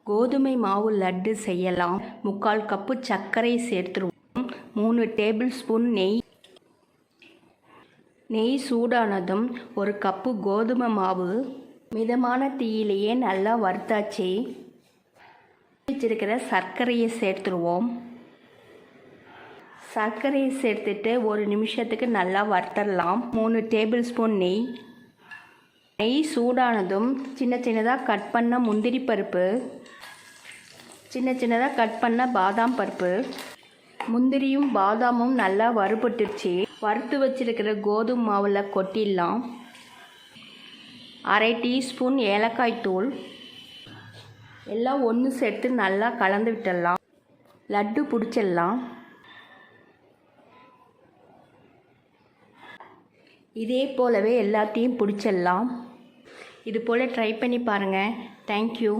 கோதுமை மாவு லட்டு செய்யலாம். 3/4 கப்பு சர்க்கரை சேர்த்துருவோம். 3 டேபிள் ஸ்பூன் நெய் சூடானதும் 1 கப்பு கோதுமை மாவு மிதமான தீயிலேயே நல்லா வறுத்தாச்சு. வச்சிருக்கிற சர்க்கரையை சேர்த்துருவோம். சர்க்கரையை சேர்த்துட்டு 1 நிமிஷத்துக்கு நல்லா வறுத்தரலாம். 3 டேபிள் ஸ்பூன் நெய் சூடானதும் சின்ன சின்னதாக கட் பண்ண முந்திரி பருப்பு, சின்ன சின்னதாக கட் பண்ண பாதாம் பருப்பு, முந்திரியும் பாதாமும் நல்லா வறுபட்டுருச்சு. வறுத்து வச்சிருக்கிற கோதுமை மாவில் கொட்டிடலாம். 1/2 டீஸ்பூன் ஏலக்காய் தூள் எல்லாம் ஒன்று சேர்த்து நல்லா கலந்து விட்டுடலாம். லட்டு பிடிச்சிடலாம். இதே போலவே எல்லாத்தையும் பிடிச்சிடலாம். இது போல் ட்ரை பண்ணி பாருங்கள். தேங்க்யூ.